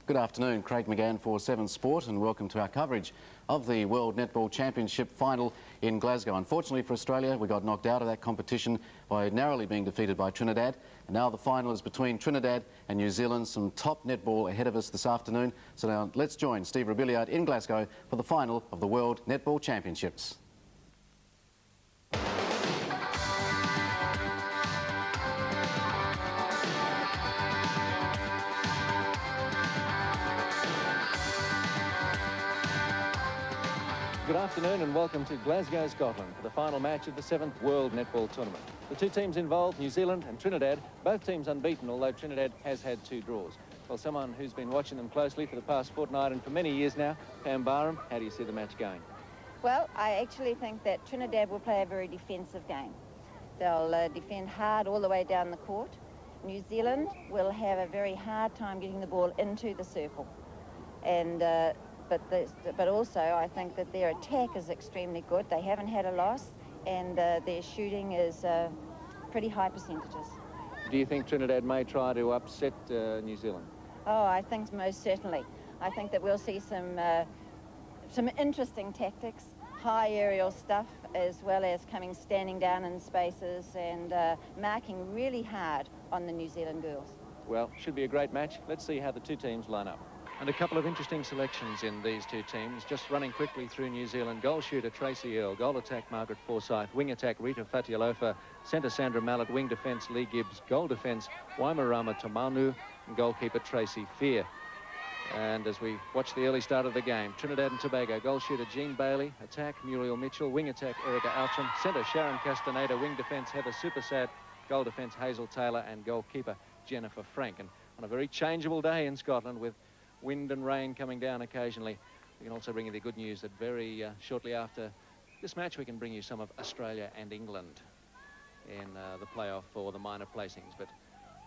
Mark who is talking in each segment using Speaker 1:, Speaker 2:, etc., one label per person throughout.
Speaker 1: Good afternoon, Craig McGann for 7 Sport, and welcome to our coverage of the World Netball Championship final in Glasgow. Unfortunately for Australia, we got knocked out of that competition by narrowly being defeated by Trinidad. And now the final is between Trinidad and New Zealand. Some top netball ahead of us this afternoon. So now let's join Steve Robiliard in Glasgow for the final of the World Netball Championships.
Speaker 2: Good afternoon and welcome to Glasgow, Scotland for the final match of the 7th World Netball Tournament. The two teams involved, New Zealand and Trinidad, both teams unbeaten, although Trinidad has had 2 draws. Well, someone who's been watching them closely for the past fortnight and for many years now, Pam Barham, how do you see the match going?
Speaker 3: Well, I actually think that Trinidad will play a very defensive game. They'll defend hard all the way down the court. New Zealand will have a very hard time getting the ball into the circle. And but also I think that their attack is extremely good. They haven't had a loss, and their shooting is pretty high percentages.
Speaker 2: Do you think Trinidad may try to upset New Zealand?
Speaker 3: Oh, I think most certainly. I think that we'll see some interesting tactics, high aerial stuff, as well as standing down in spaces and marking really hard on the New Zealand girls.
Speaker 2: Well, should be a great match. Let's see how the two teams line up. And a couple of interesting selections in these two teams. Just running quickly through New Zealand. Goal shooter Tracy Earle. Goal attack Margaret Forsyth. Wing attack Rita Fatialofa. Centre Sandra Mallett. Wing defence Lee Gibbs. Goal defence Waimarama Tamanu. And goalkeeper Tracy Fear. And as we watch the early start of the game, Trinidad and Tobago. Goal shooter Jean Bailey. Attack Muriel Mitchell. Wing attack Erica Outram. Centre Sharon Castaneda. Wing defence Heather Supersad. Goal defence Hazel Taylor. And goalkeeper Jennifer Frank. And on a very changeable day in Scotland with wind and rain coming down occasionally, we can also bring you the good news that very shortly after this match we can bring you some of Australia and England in the playoff for the minor placings. But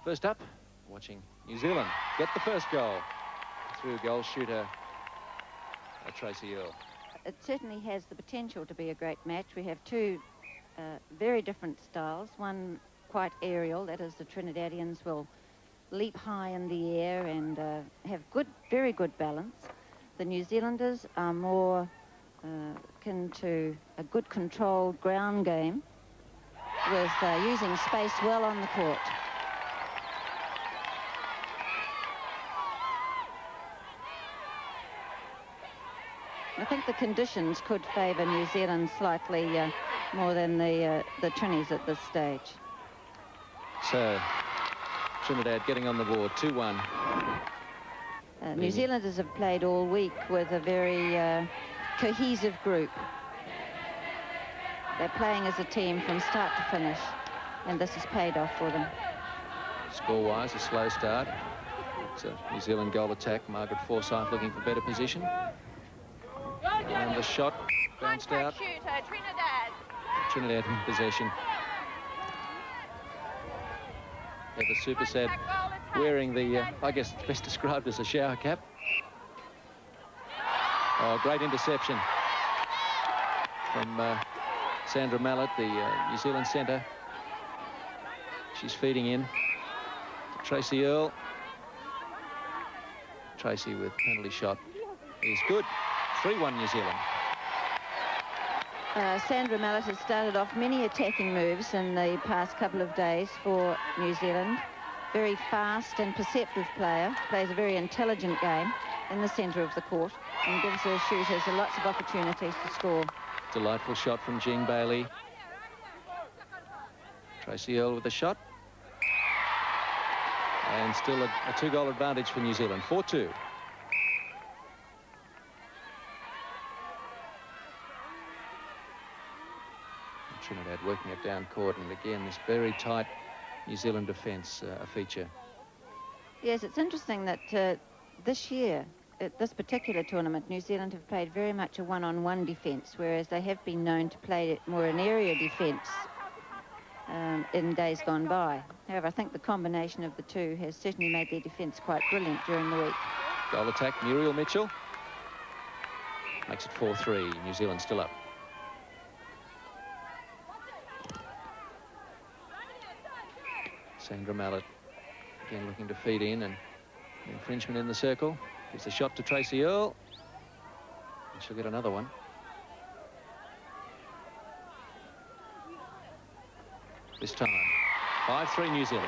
Speaker 2: first up, watching New Zealand get the first goal through goal shooter Tracy Earle.
Speaker 3: It certainly has the potential to be a great match. We have two very different styles. One quite aerial, that is the Trinidadians will leap high in the air and have very good balance. The New Zealanders are more akin to a good controlled ground game with using space well on the court. I think the conditions could favour New Zealand slightly more than the Trinis at this stage.
Speaker 2: So Trinidad getting on the board, 2-1.
Speaker 3: New Zealanders have played all week with a very cohesive group. They're playing as a team from start to finish, and this has paid off for them.
Speaker 2: Score-wise, a slow start. It's a New Zealand goal attack. Margaret Forsyth looking for better position. And the shot bounced out. Trinidad in possession. The Supersad wearing the, I guess it's best described as a shower cap. Oh, great interception from Sandra Mallett, the New Zealand centre. She's feeding in to Tracy Earle. Tracy with penalty shot is good. 3-1 New Zealand.
Speaker 3: Sandra Mallett has started off many attacking moves in the past couple of days for New Zealand. Very fast and perceptive player, plays a very intelligent game in the centre of the court and gives her shooters lots of opportunities to score.
Speaker 2: Delightful shot from Jean Bailey. Tracy Earle with the shot. And still a 2-goal advantage for New Zealand, 4-2. Trinidad working it down court, and again this very tight New Zealand defence a feature.
Speaker 3: Yes, it's interesting that this year at this particular tournament New Zealand have played very much a one-on-one defence, whereas they have been known to play more an area defence in days gone by. However, I think the combination of the two has certainly made their defence quite brilliant during the week.
Speaker 2: Goal attack Muriel Mitchell makes it 4-3. New Zealand still up. Sandra Mallett again looking to feed in, and Infringement in the circle. Gives a shot to Tracy Earl. And she'll get another one. This time, 5-3 New Zealand.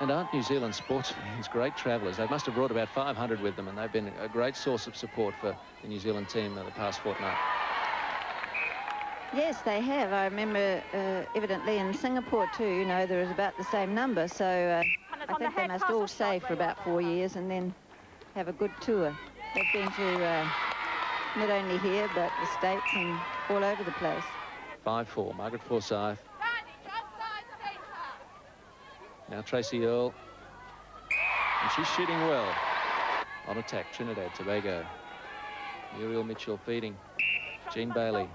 Speaker 2: And aren't New Zealand sports fans great travellers? They must have brought about 500 with them, and they've been a great source of support for the New Zealand team the past fortnight.
Speaker 3: Yes, they have. I remember evidently in Singapore too, you know, there is about the same number. So I think they must all save for about 4 years and then have a good tour. They've been to not only here, but the States and all over the place.
Speaker 2: 5-4, Margaret Forsyth. Now Tracy Earl. And she's shooting well. On attack, Trinidad Tobago. Muriel Mitchell feeding. Jean Bailey.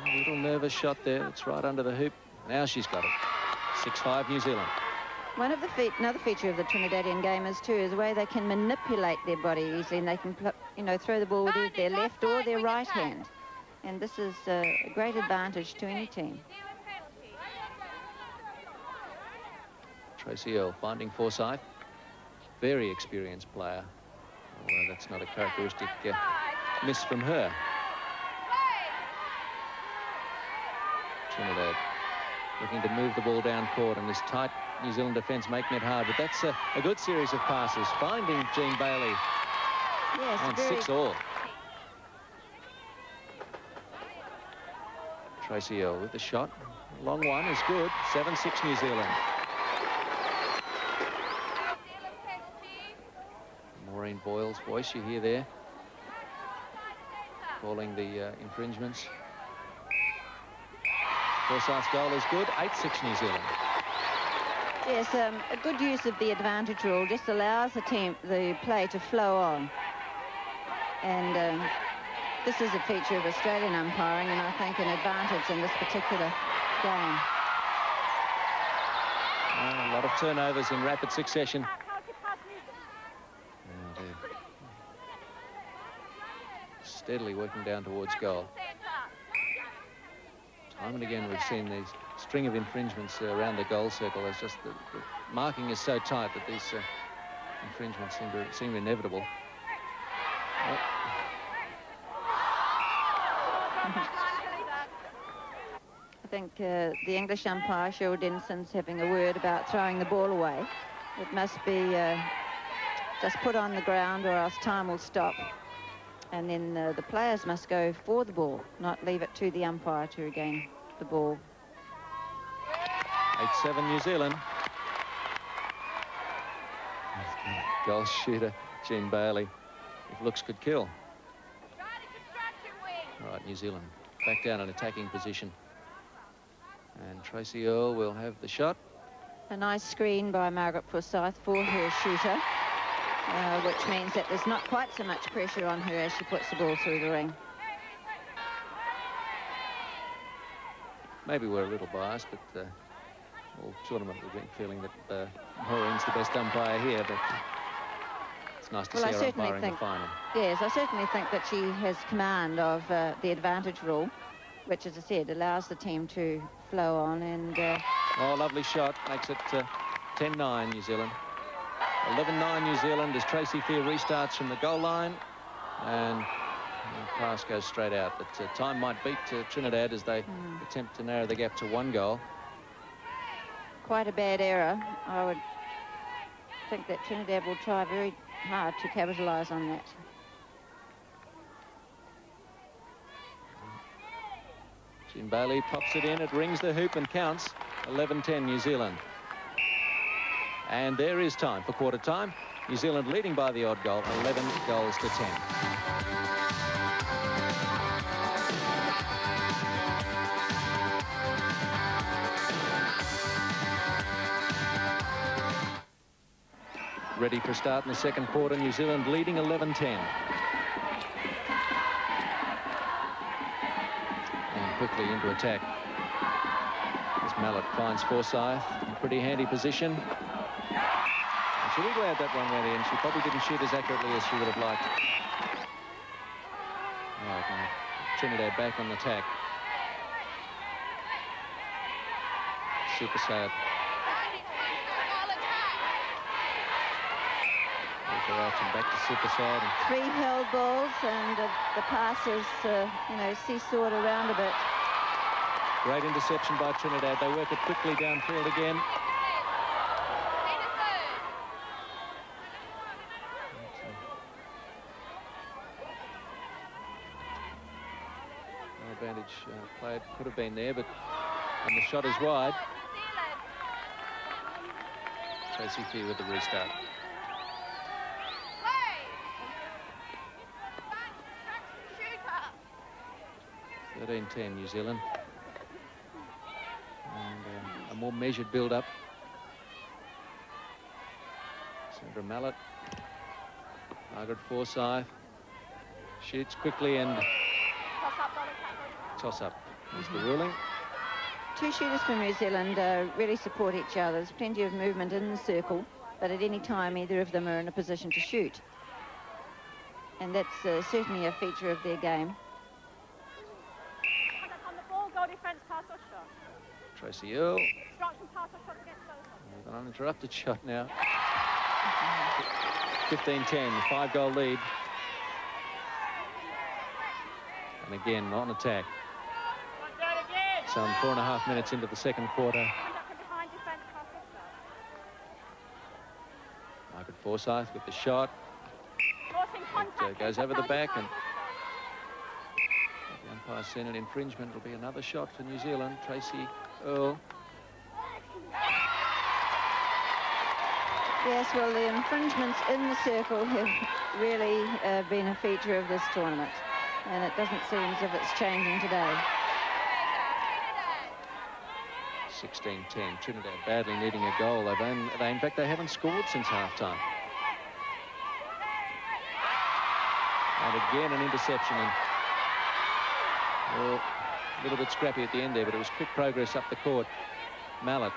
Speaker 2: A little nervous shot there. It's right under the hoop. Now she's got it. 6-5 New Zealand.
Speaker 3: Another feature of the Trinidadian gamers too is the way they can manipulate their body easily, and they can, you know, throw the ball with their left or their right hand. And this is a great advantage to any team.
Speaker 2: Tracy Earl finding Forsyth. Very experienced player. Although that's not a characteristic miss from her. Trinidad looking to move the ball down court, and this tight New Zealand defence making it hard. But that's a good series of passes. Finding Jean Bailey.
Speaker 3: Yes,
Speaker 2: and 6-all. Tracy Earl with the shot. Long one is good. 7-6 New Zealand. Maureen Boyle's voice you hear there, calling the infringements. Forsyth's goal is good. 8-6 New Zealand.
Speaker 3: Yes, a good use of the advantage rule just allows the play to flow on. And this is a feature of Australian umpiring, and I think an advantage in this particular game.
Speaker 2: A lot of turnovers in rapid succession. Steadily working down towards goal. Time and again we've seen these string of infringements around the goal circle. It's just the marking is so tight that these infringements seem inevitable. Oh.
Speaker 3: I think the English umpire, Cheryl Denson's having a word about throwing the ball away. It must be just put on the ground, or else time will stop. And then the players must go for the ball, not leave it to the umpire to regain the ball.
Speaker 2: 8-7 New Zealand. Goal shooter Jean Bailey. If looks could kill. All right, New Zealand back down in attacking position. And Tracy Earl will have the shot.
Speaker 3: A nice screen by Margaret Forsyth for her shooter. Which means that there's not quite so much pressure on her as she puts the ball through the ring.
Speaker 2: Maybe we're a little biased, but all tournament we've been feeling that Maureen's the best umpire here, but it's nice to see her umpiring the final. Yes,
Speaker 3: I certainly think that she has command of the advantage rule, which, as I said, allows the team to flow on. And
Speaker 2: oh, lovely shot. Makes it 10-9 New Zealand. 11-9 New Zealand as Tracy Fear restarts from the goal line, and the pass goes straight out. But time might beat Trinidad as they attempt to narrow the gap to 1 goal.
Speaker 3: Quite a bad error. I would think that Trinidad will try very hard to capitalise on that.
Speaker 2: Jean Bailey pops it in. It rings the hoop and counts. 11-10 New Zealand. And there is time for quarter time. New Zealand leading by the odd goal, 11 goals to 10. Ready for start in the second quarter. New Zealand leading 11-10. And quickly into attack. As Mallet finds Forsyth in pretty handy position. She'll be glad that one went in. She probably didn't shoot as accurately as she would have liked. All right, now Trinidad back on the attack. super sad. Back to super sad.
Speaker 3: 3 held balls, and the passes, you know, seesawed around a bit.
Speaker 2: Great interception by Trinidad. They work it quickly downfield again. No advantage played could have been there, but and the shot is wide. Tracy Fear with the restart. 13-10 New Zealand. And a more measured build-up. Sandra Mallett. Margaret Forsyth. Shoots quickly and... Toss-up is the ruling.
Speaker 3: 2 shooters from New Zealand really support each other. There's plenty of movement in the circle, but at any time either of them are in a position to shoot. And that's certainly a feature of their game.
Speaker 2: Tracy Earl. An uninterrupted shot now. 15-10, 5-goal lead. And again, on attack. Some 4.5 minutes into the second quarter. Margaret Forsyth with the shot. It goes over the back, and the umpire seen an infringement. It'll be another shot for New Zealand. Tracy Earl.
Speaker 3: Yes, well, the infringements in the circle have really been a feature of this tournament, and it doesn't seem as if it's changing today.
Speaker 2: 16-10. Trinidad badly needing a goal. In fact, they haven't scored since half-time. And again, an interception. And, well, a little bit scrappy at the end there, but it was quick progress up the court. Mallett.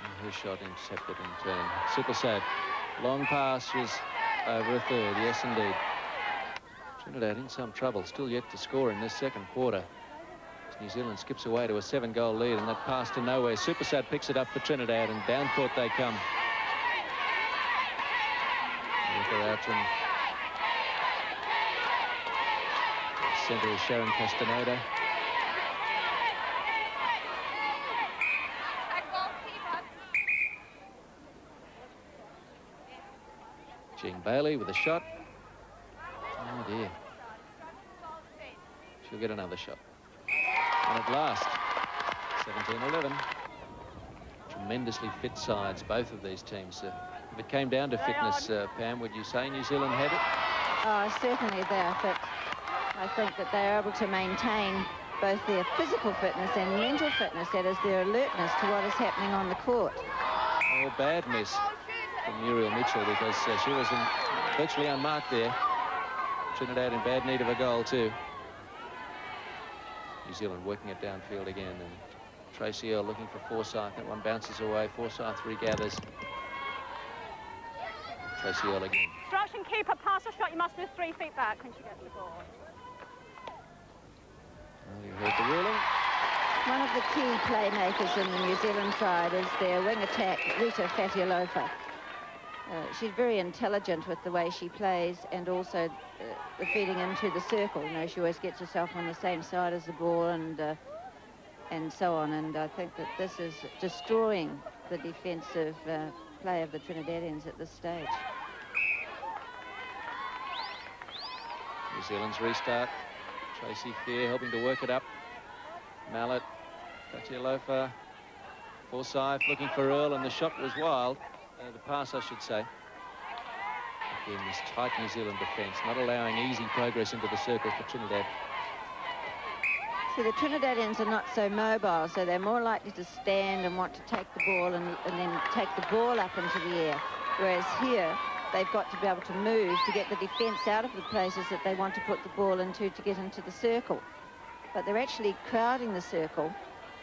Speaker 2: And her shot intercepted in turn. Super sad. Long pass was over a third. Yes, indeed. Trinidad in some trouble. Still yet to score in this second quarter. New Zealand skips away to a 7-goal lead, and that pass to nowhere. Supersat picks it up for Trinidad, and down court they come. Centre is Sharon Castaneda. Jean Bailey with a shot. Oh dear. She'll get another shot. And at last, 17-11. Tremendously fit sides, both of these teams. If it came down to fitness, Pam, would you say New Zealand had it?
Speaker 3: Oh, certainly they are fit. I think that they're able to maintain both their physical fitness and mental fitness, that is, their alertness to what is happening on the court.
Speaker 2: Oh, bad miss from Muriel Mitchell, because she was virtually unmarked there. Trinidad in bad need of a goal, too. New Zealand working it downfield again, and Tracy Earl looking for Forsyth. That one bounces away. Forsyth regathers. Tracy Earl again.
Speaker 4: Instruction, keeper, pass or shot. You must move 3 feet back when she gets the ball.
Speaker 2: Well, you heard the ruling.
Speaker 3: One of the key playmakers in the New Zealand side is their wing attack, Rita Fatialofa. She's very intelligent with the way she plays, and also the feeding into the circle. You know, she always gets herself on the same side as the ball, and so on. And I think that this is destroying the defensive play of the Trinidadians at this stage.
Speaker 2: New Zealand's restart. Tracy Fear helping to work it up. Mallett, Fatialofa, Forsyth looking for Earl, and the shot was wild. The pass, I should say. Again, this tight New Zealand defence, not allowing easy progress into the circle for Trinidad.
Speaker 3: See, the Trinidadians are not so mobile, so they're more likely to stand and want to take the ball and then take the ball up into the air. Whereas here, they've got to be able to move to get the defence out of the places that they want to put the ball into to get into the circle. But they're actually crowding the circle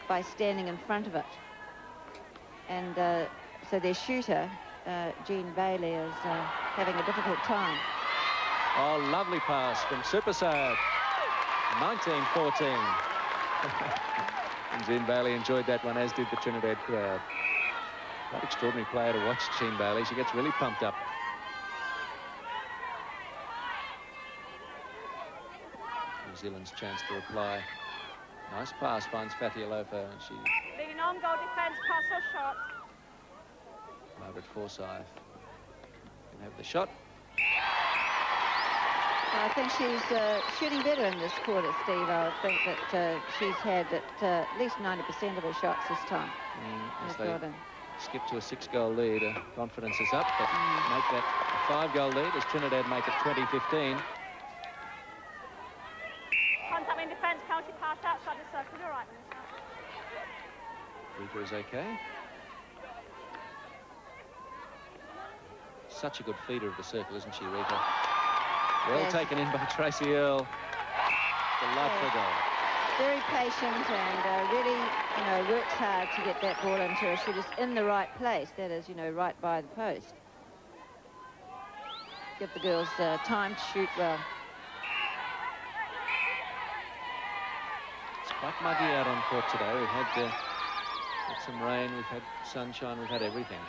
Speaker 3: by standing in front of it. And so their shooter, Jean Bailey, is having a difficult time.
Speaker 2: Oh, lovely pass from Supersad. 19-14. And Jean Bailey enjoyed that one, as did the Trinidad crowd. Quite extraordinary player to watch, Jean Bailey. She gets really pumped up. New Zealand's chance to reply. Nice pass finds Fatialofa. She...
Speaker 4: Leaning on, goal defence, pass or shot.
Speaker 2: Margaret Forsyth can have the shot.
Speaker 3: I think she's shooting better in this quarter, Steve. I think that she's had at least 90% of her shots this time.
Speaker 2: As they skip to a 6-goal lead, confidence is up, but make that a 5-goal lead as Trinidad make it 20-15.
Speaker 4: Contact in defence, penalty pass outside the circle. You're right, Minister.
Speaker 2: Rita is okay. Such a good feeder of the circle, isn't she, Rita? Well taken in by Tracy Earl. Delightful goal.
Speaker 3: Very patient and really, works hard to get that ball into her. She was in the right place, that is, right by the post. Give the girls time to shoot well.
Speaker 2: It's quite muggy out on court today. We've had some rain, we've had sunshine, we've had everything.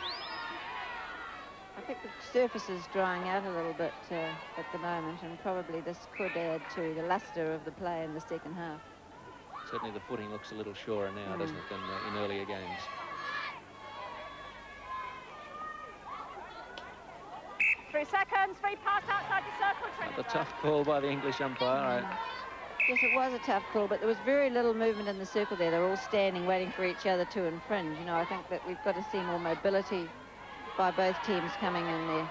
Speaker 3: I think the surface is drying out a little bit at the moment, and probably this could add to the luster of the play in the second half.
Speaker 2: Certainly the footing looks a little surer now, doesn't it, than in earlier games.
Speaker 4: Three seconds, free pass outside the circle, Trinidad.
Speaker 2: A tough call by the English umpire.
Speaker 3: Yes, it was a tough call, but there was very little movement in the circle there. They're all standing, waiting for each other to infringe. I think that we've got to see more mobility by both teams coming in there.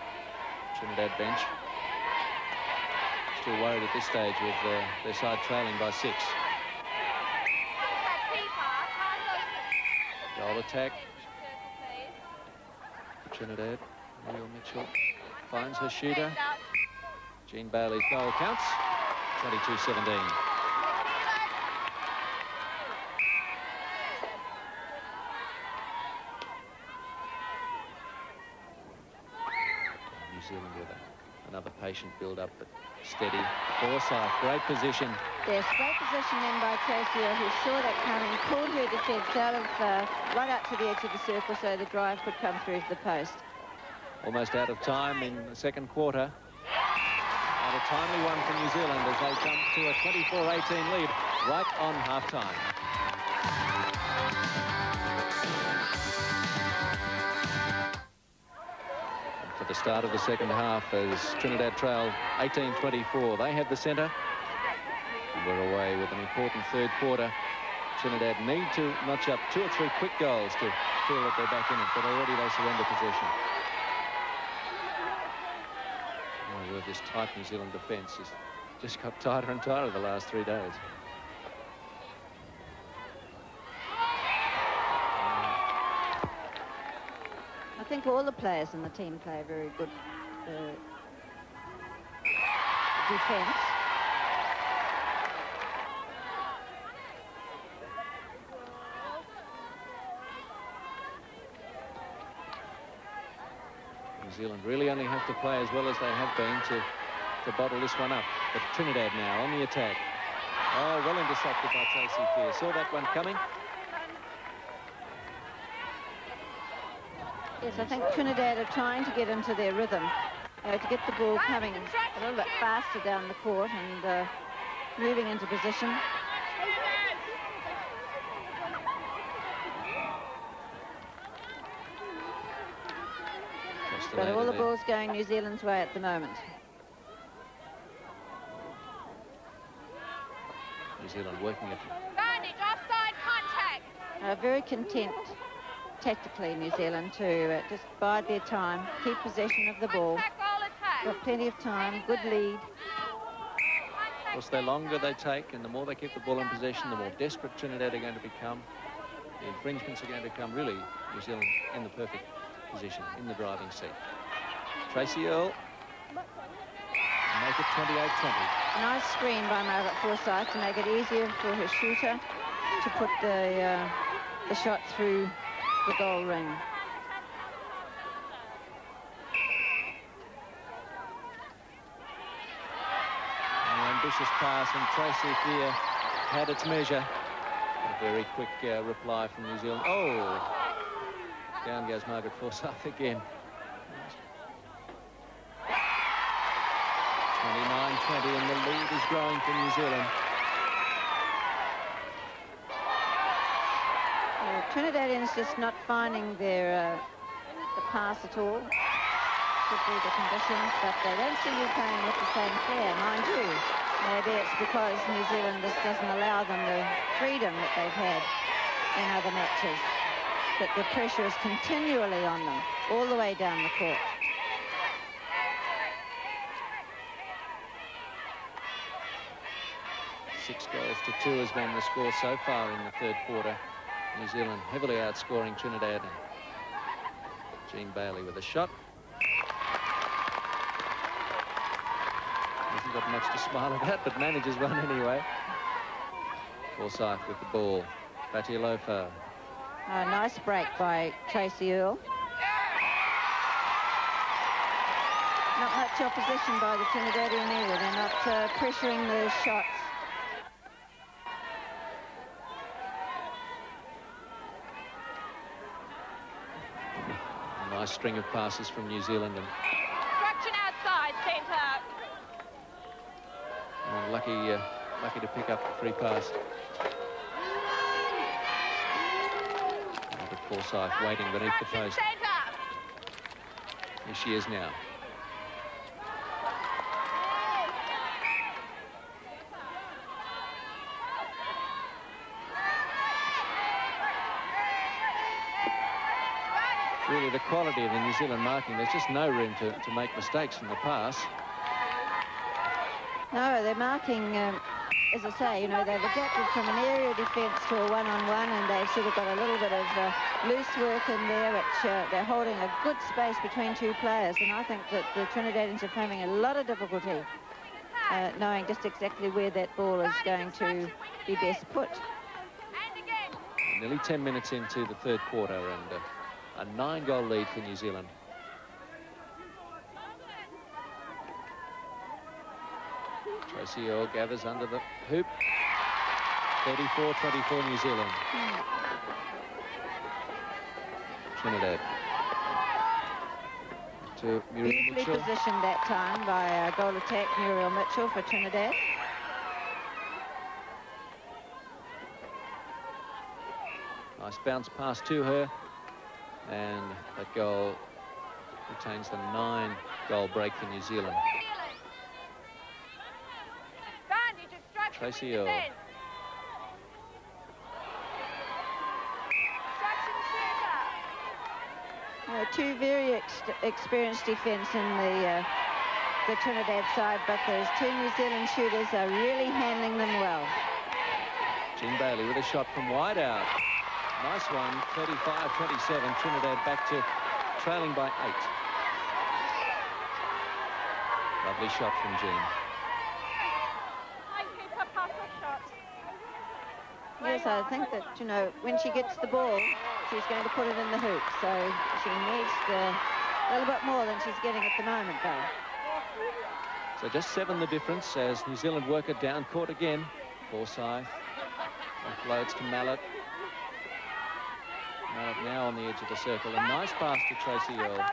Speaker 2: Trinidad bench still worried at this stage with their side trailing by 6. Goal attack. Trinidad. Muriel Mitchell finds her shooter. Jean Bailey's goal counts. 22-17. New Zealand with another patient build-up, but steady. Forsyth, great position.
Speaker 3: Yes, great position then by Tracy, who saw that coming, pulled her defence out of right out to the edge of the circle so the drive could come through to the post.
Speaker 2: Almost out of time in the second quarter. And a timely one for New Zealand as they jump to a 24-18 lead right on half-time. For the start of the second half, as Trinidad trail 18-24, they have the centre. And we're away with an important third quarter. Trinidad need to notch up 2 or 3 quick goals to feel that they're back in it, but already they surrender possession. Oh, this tight New Zealand defence has just got tighter and tighter the last 3 days.
Speaker 3: I think all the players in the team play very good defence.
Speaker 2: New Zealand really only have to play as well as they have been to bottle this one up. But Trinidad now on the attack. Oh, well intercepted by Tracy Fear. Saw that one coming.
Speaker 3: Yes, I think Trinidad are trying to get into their rhythm, to get the ball coming a little bit faster down the court and moving into position. But all the balls going New Zealand's way at the moment.
Speaker 2: New Zealand working it.
Speaker 4: Offside contact.
Speaker 3: Very content tactically, New Zealand, to just bide their time, keep possession of the ball. Got plenty of time, good lead.
Speaker 2: Of course, the longer they take and the more they keep the ball in possession, the more desperate Trinidad are going to become. The infringements are going to come. Really, New Zealand in the perfect position, in the driving seat. Tracy Earl. Make it 28-20.
Speaker 3: Nice screen by Margaret Forsyth to make it easier for her shooter to put the shot through the goal ring.
Speaker 2: An ambitious pass, and Tracy Fear had its measure. A very quick reply from New Zealand. Oh! Down goes Margaret Forsyth again. 29-20, and the lead is growing for New Zealand.
Speaker 3: Trinidadians just not finding their the pass at all. Could be the conditions, but they don't seem to be playing with the same flair, mind you. Maybe it's because New Zealand just doesn't allow them the freedom that they've had in other matches. That the pressure is continually on them, all the way down the court.
Speaker 2: Six goals to 2 has been the score so far in the third quarter. New Zealand heavily outscoring Trinidad. And Jean Bailey with a shot. Hasn't got much to smile about, but manages one anyway. Forsyth with the ball. Fatialofa.
Speaker 3: A nice break by Tracy Earl. Not much opposition by the Trinidadian either. They're not pressuring the shots.
Speaker 2: A nice string of passes from New Zealand. And
Speaker 4: Traction outside, centre.
Speaker 2: lucky to pick up the free pass. Margaret Forsyth waiting beneath the post.
Speaker 4: Centre.
Speaker 2: Here she is now. Really, the quality of the New Zealand marking, there's just no room to make mistakes in the pass.
Speaker 3: No, they're marking, as I say, you know, they've adapted from an area defence to a one-on-one, and they've sort of got a little bit of loose work in there, which they're holding a good space between two players, and I think that the Trinidadians are having a lot of difficulty knowing just exactly where that ball is going to be best put.
Speaker 2: Nearly 10 minutes into the third quarter, and a 9-goal lead for New Zealand. Tracy Earl gathers under the hoop. 34-24 New Zealand. Trinidad. To Muriel
Speaker 3: Beautifully
Speaker 2: Mitchell.
Speaker 3: positioned that time by goal attack Muriel Mitchell for Trinidad.
Speaker 2: Nice bounce pass to her. And that goal retains the 9-goal break for New Zealand. Tracy Earl.
Speaker 3: Two very experienced defence in the Trinidad side, but those two New Zealand shooters are really handling them well.
Speaker 2: Jean Bailey with a shot from wide out. Nice one, 35-27. Trinidad back to trailing by 8. Lovely shot from Jean.
Speaker 3: Yes, I think that, you know, when she gets the ball, she's going to put it in the hoop. So she needs a little bit more than she's getting at the moment, though.
Speaker 2: So just 7 the difference as New Zealand work it down court again. Forsyth offloads to Mallet. Mallet now on the edge of the circle. A nice pass to Tracy Earl.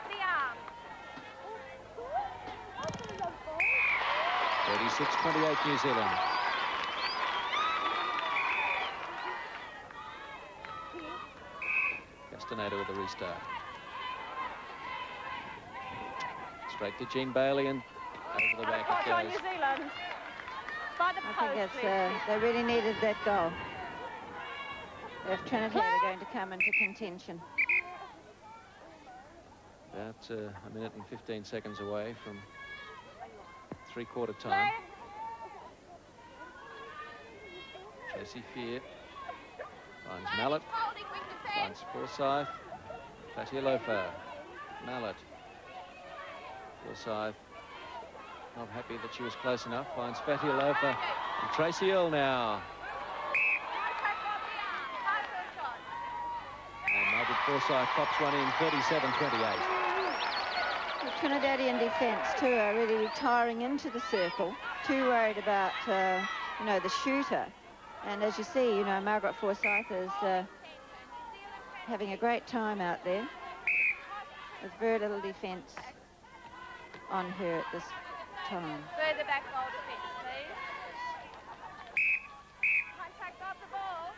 Speaker 2: 36-28 New Zealand. Castaneda with a restart. Straight to Jean Bailey and over the back it goes.
Speaker 4: New Zealand. By the
Speaker 3: I think it's, they really needed that goal if Trinidad are going to come into contention.
Speaker 2: About a minute and 15 seconds away from three-quarter time. Tracy Fear finds Mallet, finds Forsyth, Fatialofa, Mallet, Forsyth, not happy that she was close enough, finds Fatialofa, and Tracy Earl now. And Margaret Forsyth pops one in, 37-28.
Speaker 3: The Trinidadian defence, too, are really retiring into the circle, too worried about, you know, the shooter. And as you see, you know, Margaret Forsyth is having a great time out there with very little defence on her at this time.
Speaker 4: Further back goal defence, please. Contact off the ball.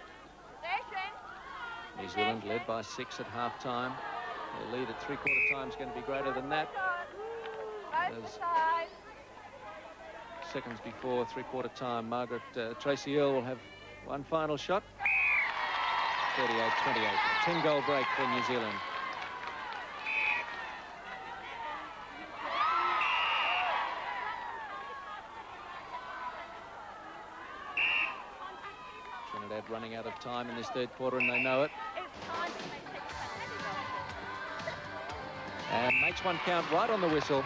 Speaker 4: Possession.
Speaker 2: New Zealand led by 6 at half-time. Their lead at three-quarter time is going to be greater than that. As seconds before three-quarter time, Tracy Earl will have one final shot. 38-28. 10-goal break for New Zealand. Trinidad running out of time in this third quarter, and they know it. And makes one count right on the whistle.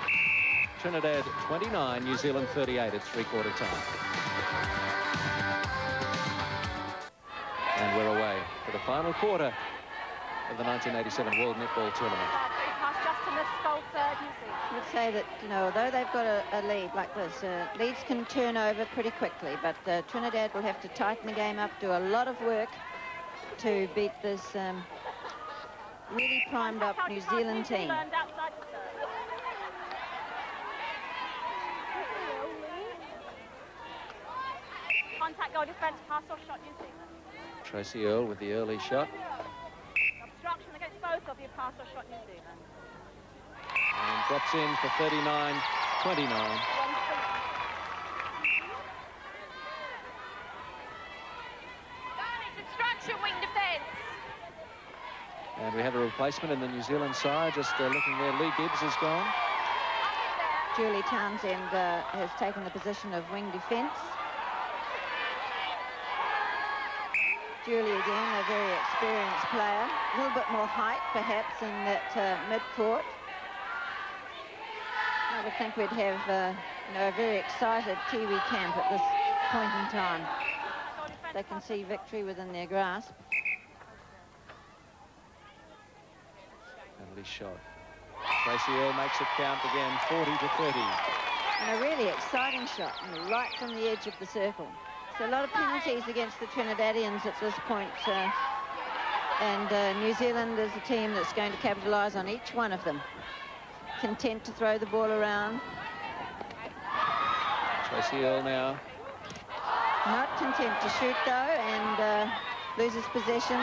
Speaker 2: Trinidad 29, New Zealand 38 at three-quarter time. And we're away for the final quarter of the 1987 World Netball Tournament.
Speaker 3: I would say that, you know, although they've got a lead like this, leads can turn over pretty quickly, but Trinidad will have to tighten the game up, do a lot of work to beat this really primed up New Zealand team.
Speaker 4: Contact goal defence, pass or shot New Zealand.
Speaker 2: Tracy Earl with the early shot.
Speaker 4: Obstruction against both of you, pass or shot New Zealand.
Speaker 2: And drops in for 39-29.
Speaker 4: Obstruction, wing defence.
Speaker 2: And we have a replacement in the New Zealand side. Just looking there, Lee Gibbs has gone.
Speaker 3: Julie Townsend has taken the position of wing defence. Julie again, a very experienced player. A little bit more height, perhaps, in that mid-court. I would think we'd have, you know, a very excited Kiwi camp at this point in time. They can see victory within their grasp.
Speaker 2: Penalty shot. Tracy Earl makes it count again, 40-30.
Speaker 3: And a really exciting shot, right from the edge of the circle. So a lot of penalties against the Trinidadians at this point. And New Zealand is a team that's going to capitalise on each one of them. Content to throw the ball around.
Speaker 2: Tracy Earl now.
Speaker 3: Not content to shoot, though, and loses possession.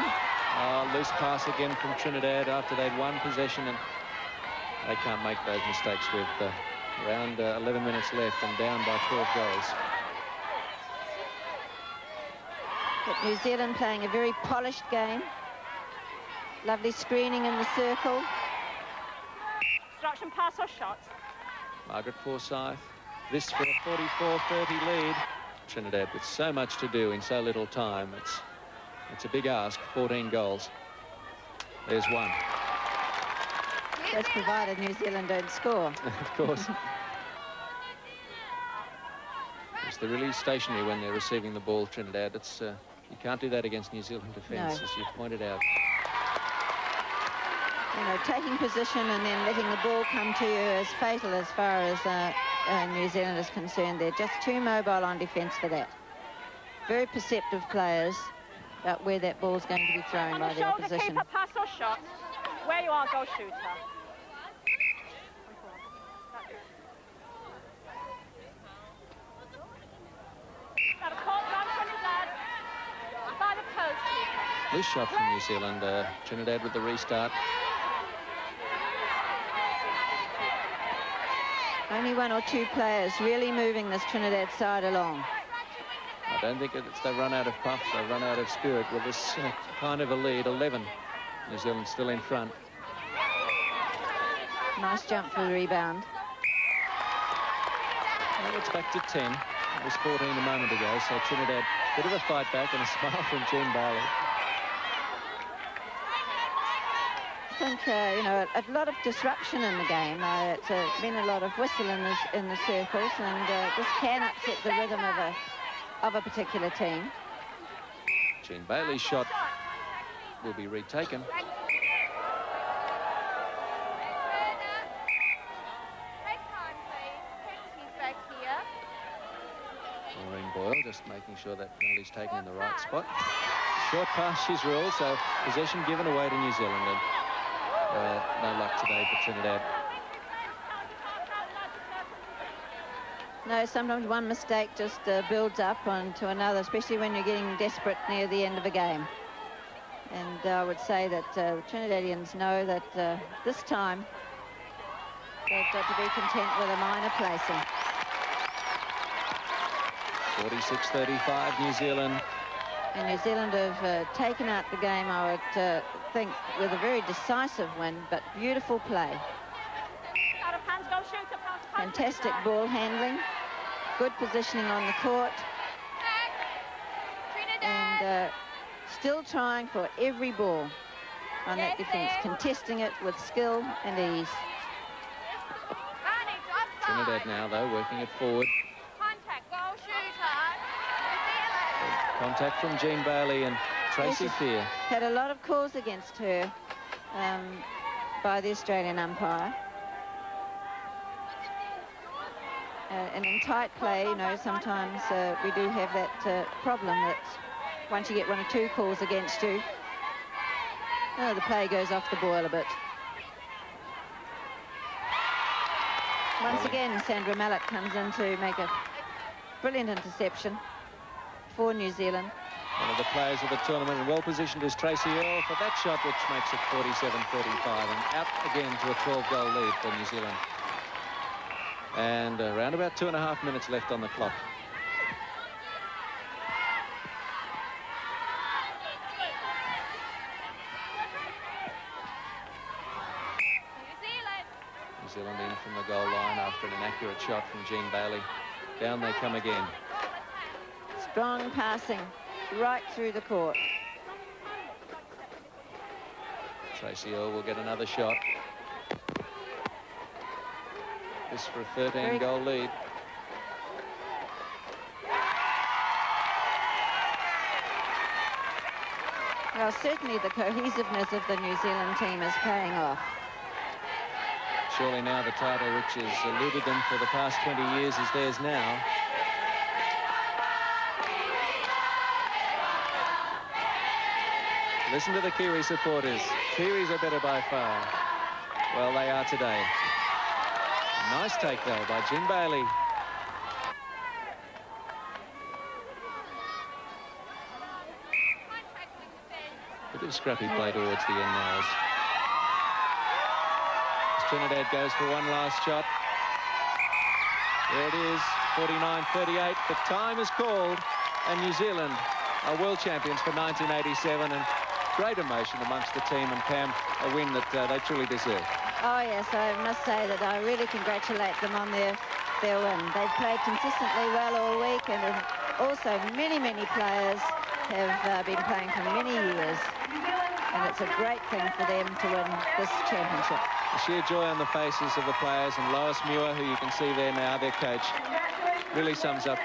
Speaker 2: Loose pass again from Trinidad after they'd won possession, and they can't make those mistakes with around 11 minutes left and down by 12 goals.
Speaker 3: But New Zealand playing a very polished game. Lovely screening in the circle.
Speaker 4: Obstruction, pass or shot.
Speaker 2: Margaret Forsyth. This for a 44-30 lead. Trinidad with so much to do in so little time. It's a big ask, 14 goals. There's one.
Speaker 3: That's provided New Zealand don't score.
Speaker 2: Of course. It's the release stationary when they're receiving the ball, Trinidad. It's you can't do that against New Zealand defence,
Speaker 3: No.
Speaker 2: as you've pointed out.
Speaker 3: You know, taking position and then letting the ball come to you is fatal as far as New Zealand is concerned. They're just too mobile on defence for that. Very perceptive players about where that ball's going to be thrown by the opposition.
Speaker 4: Keeper, pass or shot. Where you are, goal shooter. By the post.
Speaker 2: Loose shot from New Zealand. Trinidad with the restart.
Speaker 3: Only one or two players really moving this Trinidad side along.
Speaker 2: I don't think they've run out of puff, they've run out of spirit with this kind of a lead, 11. New Zealand still in front.
Speaker 3: Nice jump for the rebound.
Speaker 2: Well, it's back to 10. It was 14 a moment ago, so Trinidad, bit of a fight back and a smile from Jean Bailey.
Speaker 3: I think, you know, a lot of disruption in the game. It's been a lot of whistle in the circles, and this can upset the rhythm of a particular team.
Speaker 2: Jean Bailey's shot will be retaken. Maureen Boyle just making sure that penalty's taken in the right spot. Short pass, she's ruled, so possession given away to New Zealand. And, well, no luck today for Trinidad.
Speaker 3: No, sometimes one mistake just builds up onto another, especially when you're getting desperate near the end of a game. And I would say that the Trinidadians know that this time they've got to be content with a minor placing.
Speaker 2: 46-35, New Zealand.
Speaker 3: And New Zealand have taken out the game, I would think, with a very decisive win, but beautiful play.
Speaker 4: Out of hands, go shoot it, pass,
Speaker 3: Fantastic ball handling, good positioning on the court, and still trying for every ball on that defence, contesting it with skill and ease.
Speaker 2: Trinidad now, though, working it forward.
Speaker 4: Contact, go shooter.
Speaker 2: Contact from Jean Bailey and Tracy Fear.
Speaker 3: Had a lot of calls against her by the Australian umpire. And in tight play, you know, sometimes we do have that problem that once you get 1 or 2 calls against you, the play goes off the boil a bit. Once again, Sandra Mallett comes in to make a brilliant interception for New Zealand.
Speaker 2: One of the players of the tournament, and well positioned is Tracy Earl for that shot, which makes it 47-45, and out again to a 12-goal lead for New Zealand. And around about 2.5 minutes left on the clock. New Zealand in from the goal line after an inaccurate shot from Jean Bailey. Down they come again.
Speaker 3: Strong passing right through the court.
Speaker 2: Tracy Earl will get another shot. This for a 13-goal lead.
Speaker 3: Well, certainly the cohesiveness of the New Zealand team is paying off.
Speaker 2: Surely now the title, which has eluded them for the past 20 years, is theirs now. Listen to the Kiwi supporters. Kiwis are better by far. Well, they are today. Nice take, though, by Jean Bailey. A bit of scrappy play towards the end now. As Trinidad goes for one last shot. There it is, 49-38. The time is called, and New Zealand are world champions for 1987, and great emotion amongst the team, and Pam, a win that they truly deserve.
Speaker 3: Oh, yes, I must say that I really congratulate them on their win. They've played consistently well all week, and also many players have been playing for many years. And it's a great thing for them to win this championship.
Speaker 2: The sheer joy on the faces of the players, and Lois Muir, who you can see there now, their coach, really sums up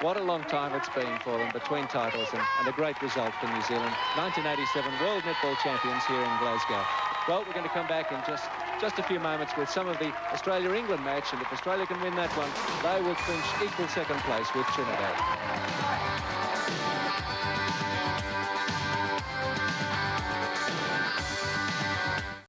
Speaker 2: what a long time it's been for them between titles, and a great result for New Zealand. 1987 World Netball Champions here in Glasgow. Well, we're going to come back in just a few moments with some of the Australia-England match, and if Australia can win that one, they will clinch equal second place with Trinidad.